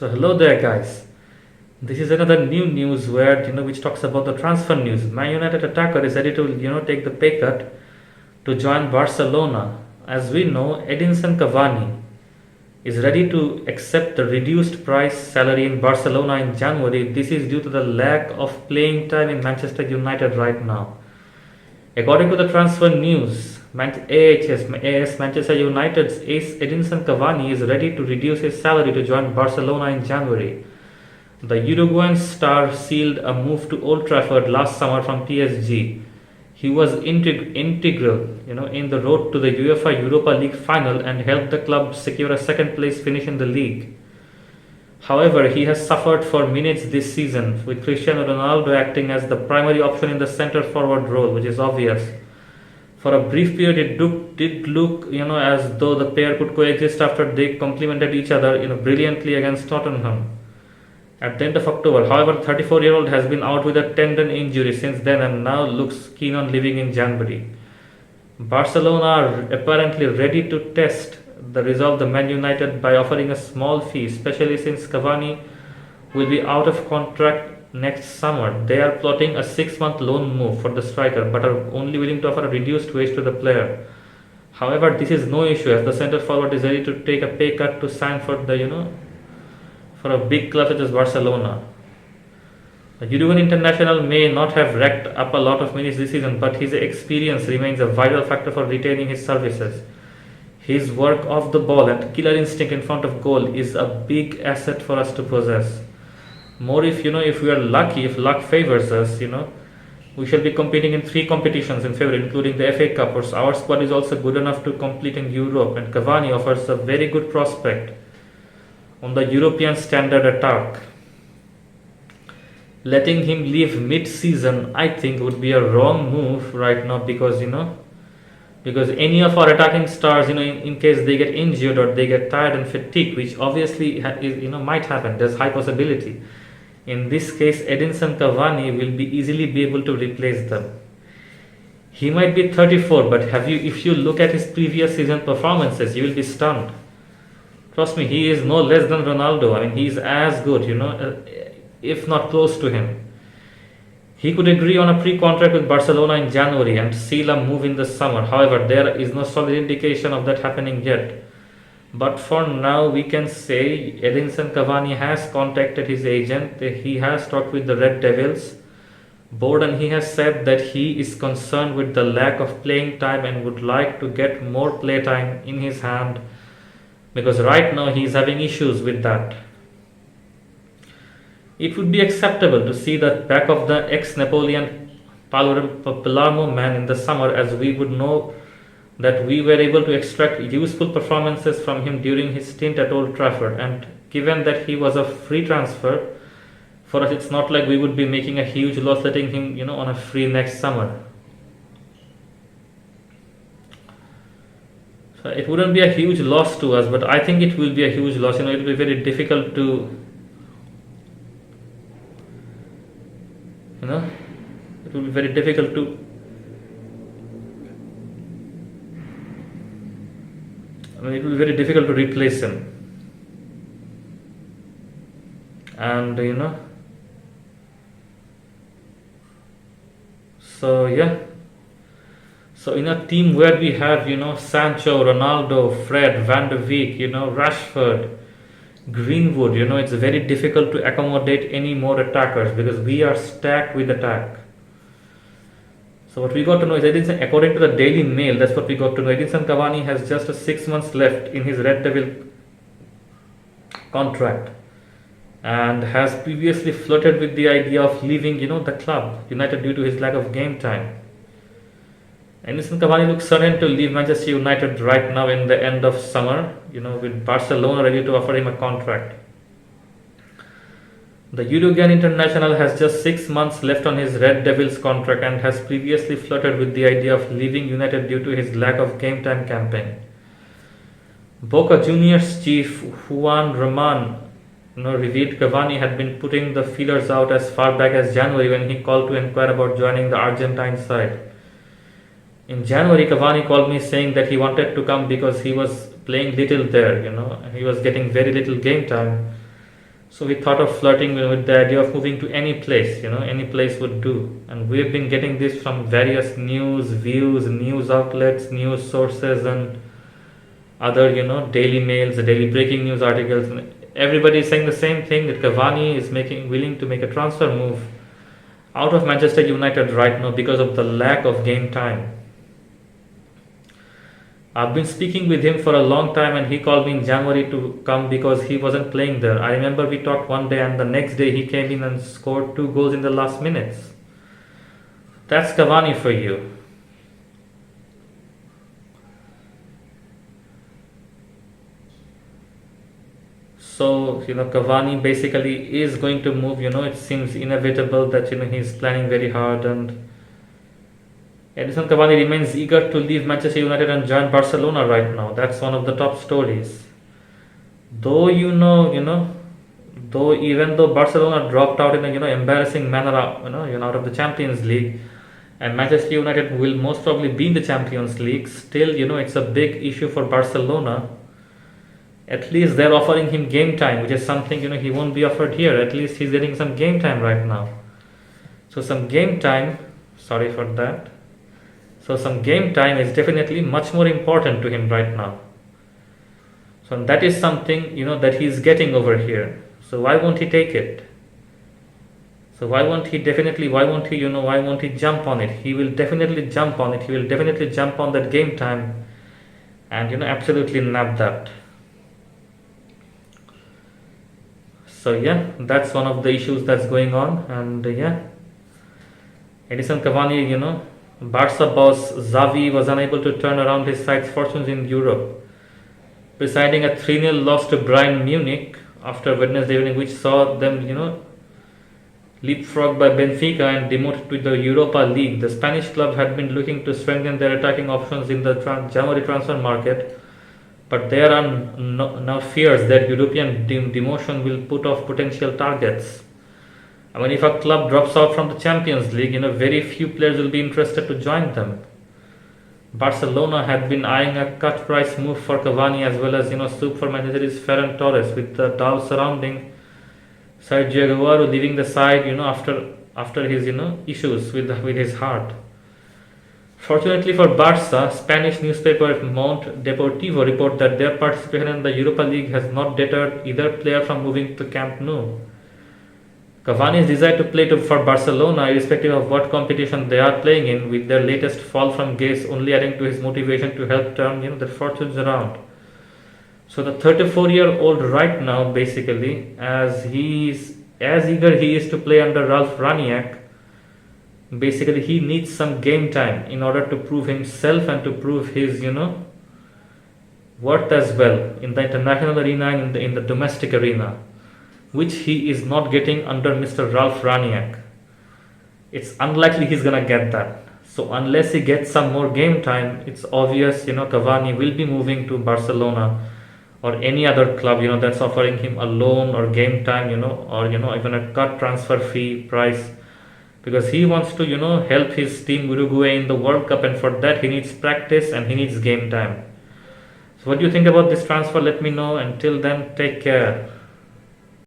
So hello there, guys. This is another new news where which talks about the transfer news. Man United attacker is ready to take the pay cut to join Barcelona. As we know, Edinson Cavani is ready to accept the reduced price salary in Barcelona in January. This is due to the lack of playing time in Manchester United right now. According to the transfer news, AS Manchester United's ace Edinson Cavani is ready to reduce his salary to join Barcelona in January. The Uruguayan star sealed a move to Old Trafford last summer from PSG. He was integral, in the road to the UEFA Europa League final and helped the club secure a second place finish in the league. However, he has suffered for minutes this season, with Cristiano Ronaldo acting as the primary option in the centre forward role, which is obvious. For a brief period, it did look, as though the pair could coexist after they complemented each other, brilliantly against Tottenham at the end of October. However, the 34-year-old has been out with a tendon injury since then and now looks keen on leaving in January. Barcelona are apparently ready to test the resolve the Man United by offering a small fee, especially since Cavani will be out of contract next summer. They are plotting a 6-month loan move for the striker but are only willing to offer a reduced wage to the player. However, this is no issue as the centre forward is ready to take a pay cut to sign for the for a big club such as Barcelona. The Uruguayan international may not have racked up a lot of minutes this season, but his experience remains a vital factor for retaining his services. His work off the ball and killer instinct in front of goal is a big asset for us to possess. More if we are lucky, if luck favors us, we shall be competing in 3 competitions in February, including the FA Cup. Our squad is also good enough to compete in Europe, and Cavani offers a very good prospect on the European standard attack. Letting him leave mid-season, I think, would be a wrong move right now because any of our attacking stars, in case they get injured or they get tired and fatigued, which obviously might happen, there's high possibility. In this case, Edinson Cavani will easily be able to replace them. He might be 34, but if you look at his previous season performances, you will be stunned. Trust me, he is no less than Ronaldo. I mean, he is as good, if not close to him. He could agree on a pre-contract with Barcelona in January and seal a move in the summer. However, there is no solid indication of that happening yet. But for now, we can say Edinson Cavani has contacted his agent. He has talked with the Red Devils board and he has said that he is concerned with the lack of playing time and would like to get more play time in his hand because right now he is having issues with that. It would be acceptable to see the back of the ex-Napoleon Palermo man in the summer, as we would know that we were able to extract useful performances from him during his stint at Old Trafford, and given that he was a free transfer, for us it's not like we would be making a huge loss letting him on a free next summer. So it wouldn't be a huge loss to us, but I think it will be a huge loss. It will be very difficult to it will be very difficult to it will be very difficult to replace him. And so in a team where we have Sancho, Ronaldo, Fred, Van de Beek, Rashford, Greenwood, it's very difficult to accommodate any more attackers because we are stacked with attack. So what we got to know is according to the Daily Mail, that's what we got to know. Edinson Cavani has just 6 months left in his Red Devil contract and has previously flirted with the idea of leaving, the club United due to his lack of game time. Edinson Cavani looks certain to leave Manchester United right now in the end of summer, with Barcelona ready to offer him a contract. The Uruguayan international has just 6 months left on his Red Devils contract and has previously flirted with the idea of leaving United due to his lack of game time campaign. Boca Juniors chief Juan Roman revealed Cavani had been putting the feelers out as far back as January when he called to inquire about joining the Argentine side. In January, Cavani called me saying that he wanted to come because he was playing little there, he was getting very little game time. So we thought of flirting with the idea of moving to any place, any place would do. And we've been getting this from various news views, news outlets, news sources, and other, daily mails, daily breaking news articles. And everybody is saying the same thing, that Cavani is willing to make a transfer move out of Manchester United right now because of the lack of game time. I've been speaking with him for a long time, and he called me in January to come because he wasn't playing there. I remember we talked one day, and the next day he came in and scored 2 goals in the last minutes. That's Cavani for you. So, Cavani basically is going to move. It seems inevitable that, he's planning very hard, and Edison Cavani remains eager to leave Manchester United and join Barcelona right now. That's one of the top stories. Though though even though Barcelona dropped out in a embarrassing manner, out of the Champions League, and Manchester United will most probably be in the Champions League, still it's a big issue for Barcelona. At least they're offering him game time, which is something he won't be offered here. At least he's getting some game time right now. So some game time. Sorry for that. So some game time is definitely much more important to him right now. So that is something that he's getting over here. So why won't he take it? So why won't he jump on it? He will definitely jump on it. He will definitely jump on that game time and absolutely nab that. So yeah, that's one of the issues that's going on. And Edison Cavani, Barca boss Xavi was unable to turn around his side's fortunes in Europe, presiding a 3-0 loss to Bayern Munich after Wednesday evening, which saw them, leapfrogged by Benfica and demoted to the Europa League. The Spanish club had been looking to strengthen their attacking options in the January transfer market, but there are now fears that European demotion will put off potential targets. I mean, if a club drops out from the Champions League, very few players will be interested to join them. Barcelona had been eyeing a cut price move for Cavani, as well as soup for Manchester Ferran Torres, with the doubts surrounding Sergio Aguero leaving the side after his issues with his heart. Fortunately for Barca, Spanish newspaper Mont Deportivo report that their participation in the Europa League has not deterred either player from moving to Camp Nou. Cavani's desire to play for Barcelona, irrespective of what competition they are playing in, with their latest fall from grace only adding to his motivation to help turn their fortunes around. So the 34-year-old right now, basically, as eager he is to play under Ralf Rangnick, basically he needs some game time in order to prove himself and to prove his worth as well in the international arena and in the domestic arena, which he is not getting under Mr. Ralf Rangnick. It's unlikely he's gonna get that. So unless he gets some more game time, it's obvious Cavani will be moving to Barcelona or any other club that's offering him a loan or game time, or even a cut transfer fee price, because he wants to help his team Uruguay in the World Cup, and for that he needs practice and he needs game time. So what do you think about this transfer? Let me know. Until then, take care.